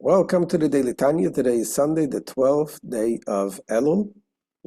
Welcome to the Daily Tanya. Today is Sunday, the 12th day of Elul.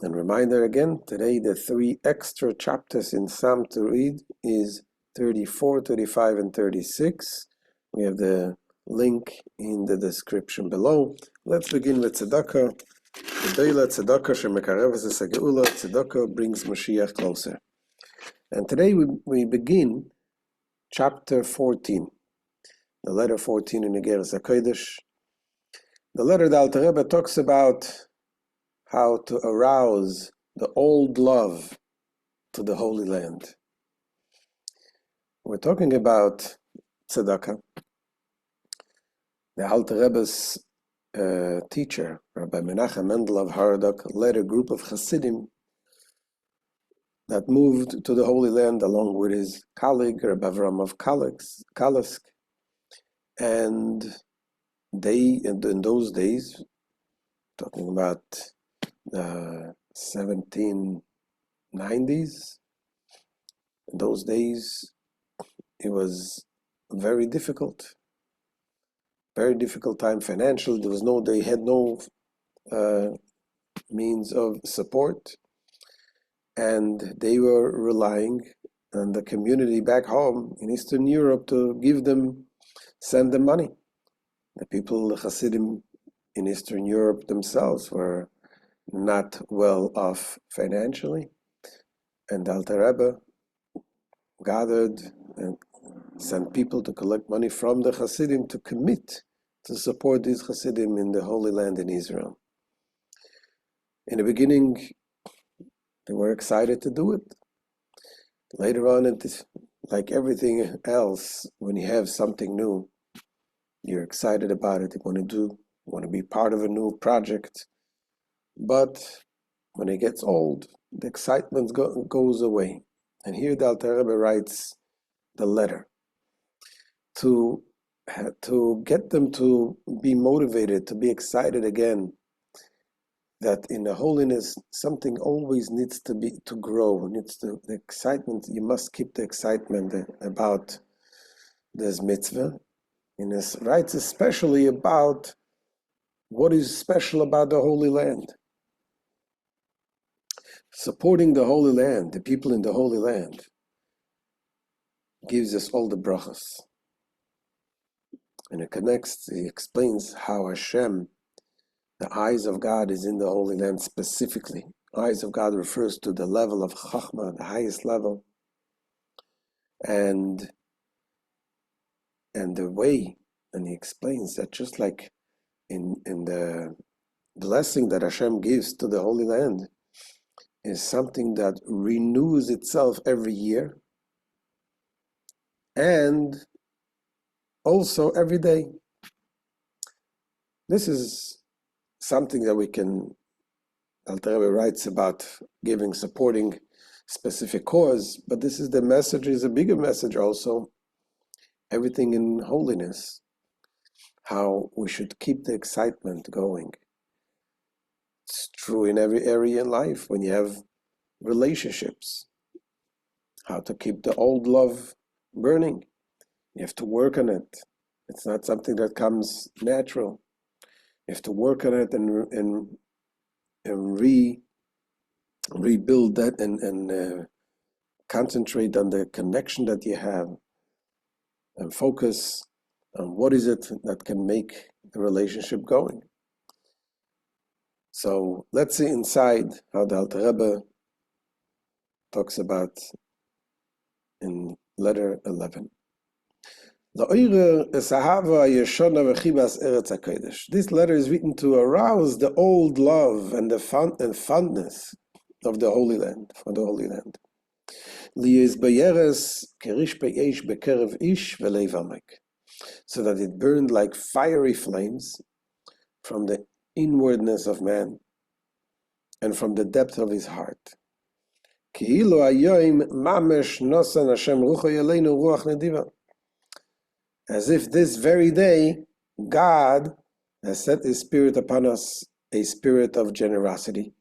And reminder again, today the 3 extra chapters in Psalm to read is 34, 35, and 36. We have the link in the description below. Let's begin with Tzedakah. Tzedakah brings Mashiach closer. And today we begin chapter 14, the letter 14 in Igeret Hakodesh. The letter the Alter Rebbe talks about how to arouse the old love to the Holy Land. We're talking about tzedakah. The Alter Rebbe's teacher, Rabbi Menachem Mendel of Haradok, led a group of Hasidim that moved to the Holy Land along with his colleague, Rabbi Avram of Kalisk, and they, in those days, talking about the 1790s, in those days, it was very difficult time financially. They had no means of support, and they were relying on the community back home in Eastern Europe to send them money. The people, the Hasidim in Eastern Europe themselves were not well off financially, and Alter Rebbe gathered and sent people to collect money from the Hasidim to commit to support these Hasidim in the Holy Land in Israel. In the beginning, they were excited to do it. Later on, like everything else, when you have something new, you're excited about it, you want to be part of a new project. But when it gets old, the excitement goes away. And here the Alter Rebbe writes the letter to get them to be motivated, to be excited again, that in the holiness, something always needs to grow. The excitement, you must keep the excitement about this mitzvah. And it writes especially about what is special about the Holy Land. Supporting the Holy Land, the people in the Holy Land, gives us all the brachas. And he explains how Hashem, the eyes of God, is in the Holy Land specifically. Eyes of God refers to the level of Chachma, the highest level. And the way, and he explains that just like in the blessing that Hashem gives to the Holy Land is something that renews itself every year and also every day. This is something that Alter Rebbe writes about supporting specific cause, but the message is a bigger message also. Everything in holiness, how we should keep the excitement going. It's true in every area in life. When you have relationships, how to keep the old love burning. You have to work on it. It's not something that comes natural. You have to work on it and rebuild that and concentrate on the connection that you have and focus on what is it that can make the relationship going. So let's see inside how the Alter Rebbe talks about in letter 11. This letter is written to arouse the old love and the fondness of the Holy Land, for the Holy Land. So that it burned like fiery flames from the inwardness of man and from the depth of his heart. As if this very day, God has set his spirit upon us, a spirit of generosity.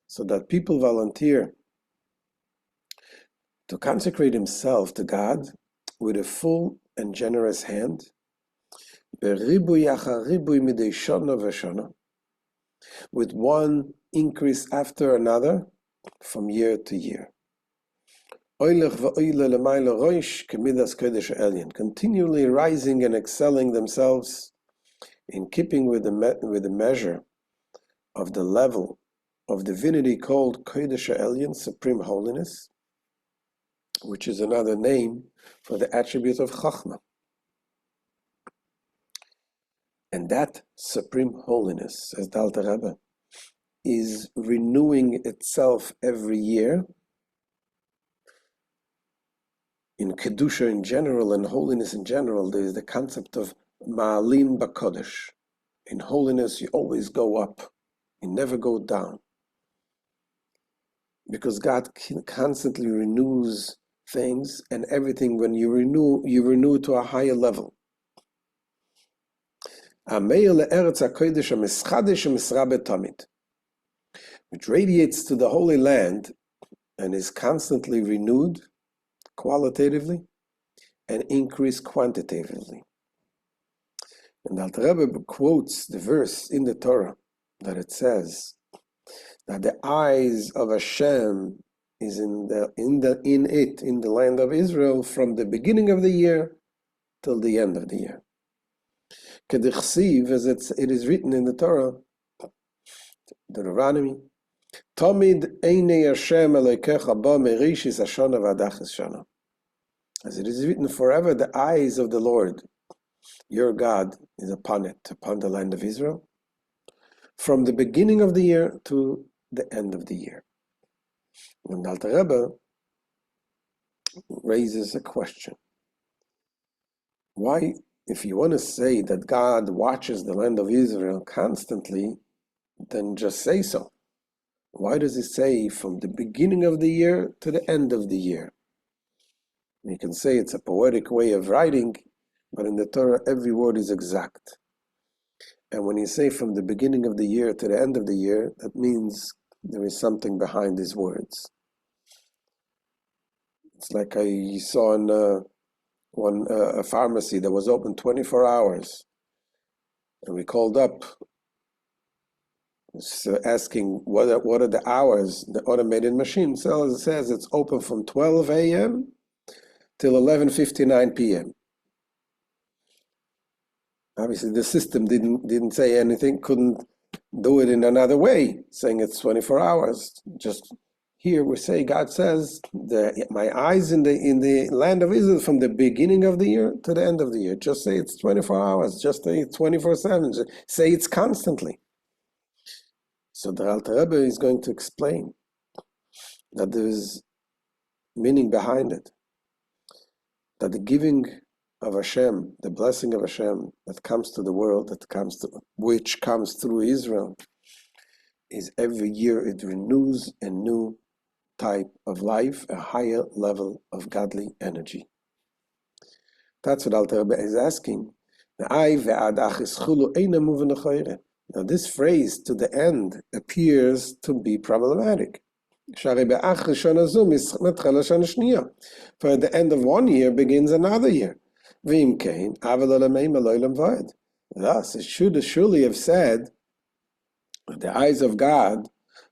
So that people volunteer to consecrate himself to God with a full and generous hand, with one increase after another from year to year. Continually rising and excelling themselves in keeping with the measure of the level of divinity called Kodesh Elyon, Supreme Holiness, which is another name for the attribute of Chachma. And that Supreme Holiness, says the Alter Rebbe, is renewing itself every year. In Kedusha in general and holiness in general, there is the concept of Ma'alim B'Kodesh. In holiness, you always go up. You never go down. Because God constantly renews things, and everything, when you renew to a higher level. Which radiates to the Holy Land and is constantly renewed qualitatively and increased quantitatively. And Alter Rebbe quotes the verse in the Torah that it says that the eyes of Hashem is in the land of Israel from the beginning of the year till the end of the year. Kedichsiv, as it is written in the Torah, Deuteronomy, Tomid einei Hashem Elokecha ba merishis hashana v'adachis shana. As it is written, forever the eyes of the Lord, your God, is upon the land of Israel, from the beginning of the year to the end of the year. And Alter Rebbe raises a question. Why, if you want to say that God watches the land of Israel constantly, then just say so. Why does he say from the beginning of the year to the end of the year? You can say it's a poetic way of writing, but in the Torah, every word is exact. And when you say from the beginning of the year to the end of the year, that means there is something behind these words. It's like I saw in a pharmacy that was open 24 hours. And we called up asking what are the hours. The automated machine says it's open from 12 a.m. till 11:59 p.m. Obviously, the system didn't say anything, couldn't do it in another way, saying it's 24 hours. Just here we say, God says, my eyes in the land of Israel from the beginning of the year to the end of the year. Just say it's 24 hours. Just say it's 24/7. Say it's constantly. So the Alter Rebbe is going to explain that there is meaning behind it. That the giving of Hashem, the blessing of Hashem that comes to the world, which comes through Israel, is every year it renews a new type of life, a higher level of godly energy. That's what Alter Rebbe is asking. Now this phrase to the end appears to be problematic. For at the end of one year begins another year. Thus, it should surely have said that the eyes of God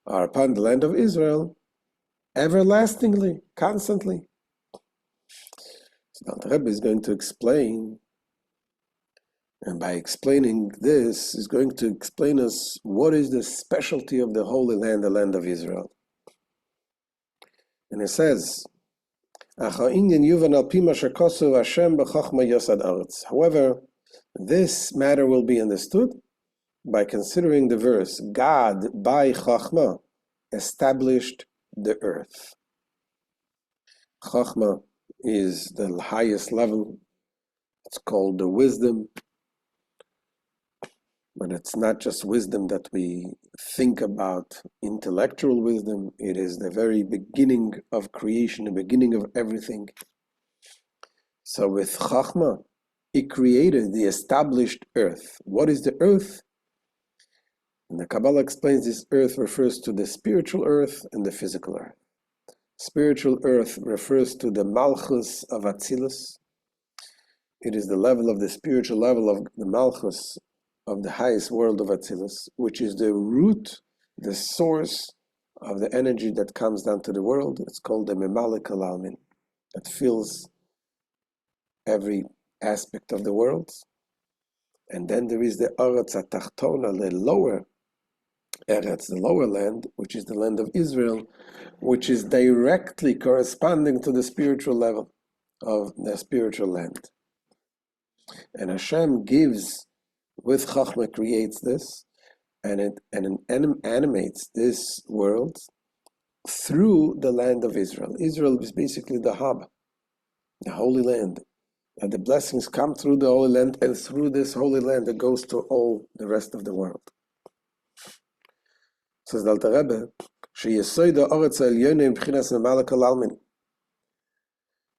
are upon the land of Israel everlastingly, constantly. So the Rebbe is going to explain, and by explaining this, is going to explain us what is the specialty of the Holy Land, the land of Israel. And it says, however, this matter will be understood by considering the verse, God by Chachma established the earth. Chachma is the highest level. It's called the wisdom. But it's not just wisdom that we think about, intellectual wisdom. It is the very beginning of creation, the beginning of everything. So with Chachma, he created the established earth. What is the earth? And the Kabbalah explains this earth refers to the spiritual earth and the physical earth. Spiritual earth refers to the Malchus of Atzilus. It is the level of the spiritual level of the Malchus of the highest world of Atzilus, which is the root, the source of the energy that comes down to the world. It's called the Memale Kalalmin, that fills every aspect of the world. And then there is the Aretz HaTachtona, the lower Eretz, the lower land, which is the land of Israel, which is directly corresponding to the spiritual level of the spiritual land. And Hashem gives, with Chachma, creates this, and it animates this world through the land of Israel. Israel is basically the hub, the Holy Land. And the blessings come through the Holy Land, and through this Holy Land it goes to all the rest of the world. Says the Alter Rebbe,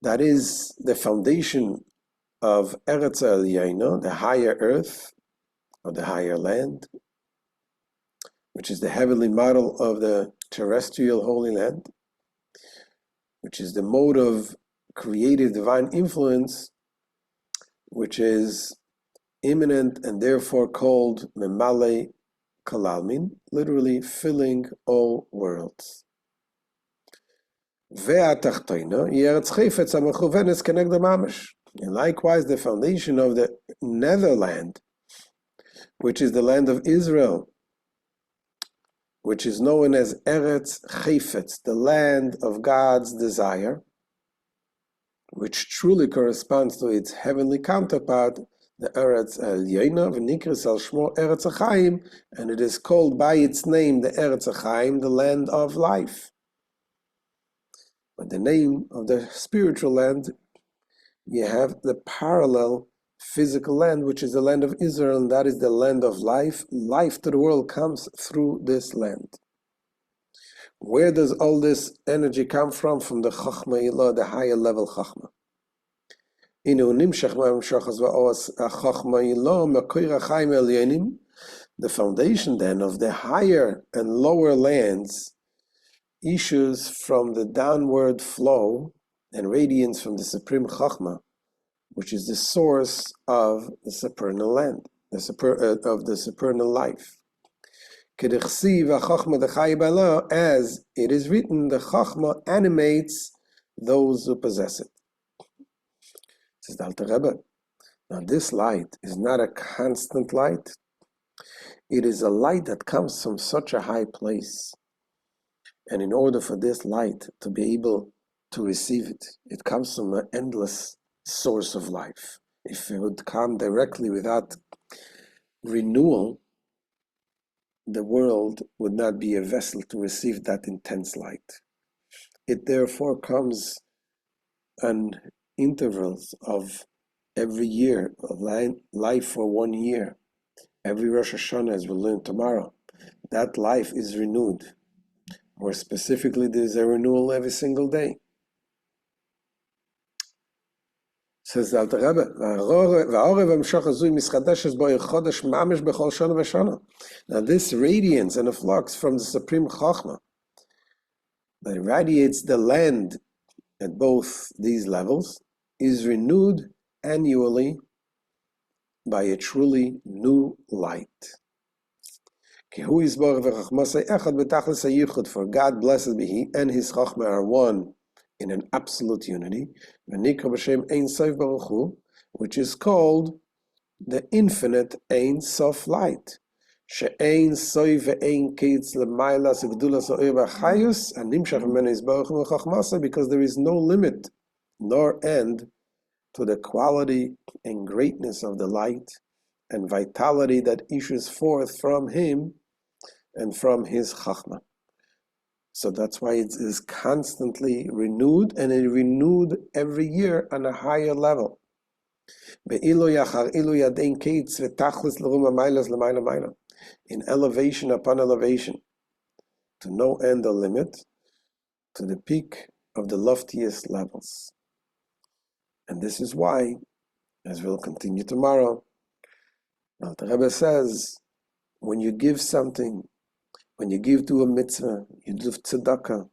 that is the foundation of Eretz Elyono, the higher earth, or the higher land, which is the heavenly model of the terrestrial Holy Land, which is the mode of creative divine influence, which is imminent and therefore called Memale Kalalmin, literally filling all worlds. And likewise, the foundation of the Netherland, which is the land of Israel, which is known as Eretz Chayfetz, the land of God's desire, which truly corresponds to its heavenly counterpart, the Eretz Elyono, v'nikras al shmo Eretz HaChaim, and it is called by its name the Eretz HaChaim, the land of life. But the name of the spiritual land, you have the parallel physical land, which is the land of Israel, and that is the land of life. Life to the world comes through this land. Where does all this energy come from? From the Chachma Ilah, the higher level Chachma. The foundation then of the higher and lower lands issues from the downward flow and radiance from the Supreme Chachma, which is the source of the supernal land, of the supernal life. As it is written, the Chachma animates those who possess it. Says the Alter Rebbe, now this light is not a constant light. It is a light that comes from such a high place. And in order for this light to be able to receive it, it comes from an endless source of life. If it would come directly without renewal, the world would not be a vessel to receive that intense light. It therefore comes on intervals of every year, of life for 1 year. Every Rosh Hashanah, as we'll learn tomorrow, that life is renewed. More specifically, there's a renewal every single day. Says the Alter Rebbe, now this radiance and a flux from the Supreme Chachma that irradiates the land at both these levels is renewed annually by a truly new light. For God, blessed be He, and His Chachma are one in an absolute unity, which is called the infinite Ein Sof light. Because there is no limit nor end to the quality and greatness of the light and vitality that issues forth from Him and from His Chachma. So that's why it is constantly renewed, and it renewed every year on a higher level. In elevation upon elevation, to no end or limit, to the peak of the loftiest levels. And this is why, as we'll continue tomorrow, the Rebbe says, when you give something, when you give to a mitzvah, you do tzedakah,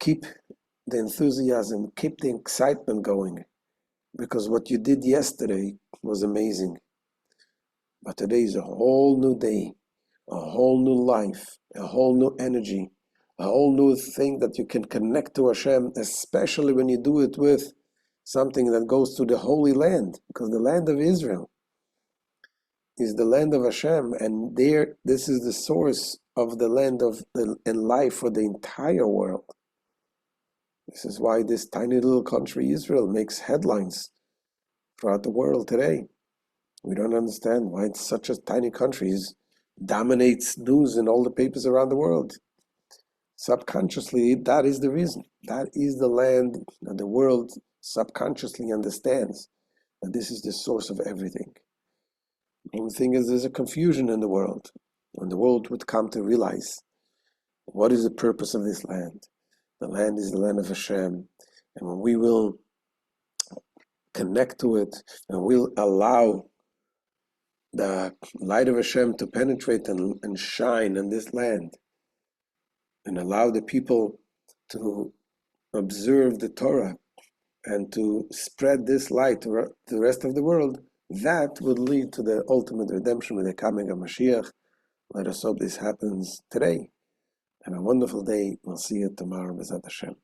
keep the enthusiasm, keep the excitement going, because what you did yesterday was amazing. But today is a whole new day, a whole new life, a whole new energy, a whole new thing that you can connect to Hashem, especially when you do it with something that goes to the Holy Land, because the land of Israel is the land of Hashem, and this is the source of the land and life for the entire world. This is why this tiny little country, Israel, makes headlines throughout the world today. We don't understand why it's such a tiny country. It dominates news in all the papers around the world. Subconsciously, that is the reason. That is the land that the world subconsciously understands that this is the source of everything. The only thing is there's a confusion in the world. When the world would come to realize what is the purpose of this land. The land is the land of Hashem. And when we will connect to it and we'll allow the light of Hashem to penetrate and shine in this land, and allow the people to observe the Torah and to spread this light to the rest of the world, that would lead to the ultimate redemption with the coming of Mashiach. Let us hope this happens today. Have a wonderful day. We'll see you tomorrow, B'ezrat Hashem.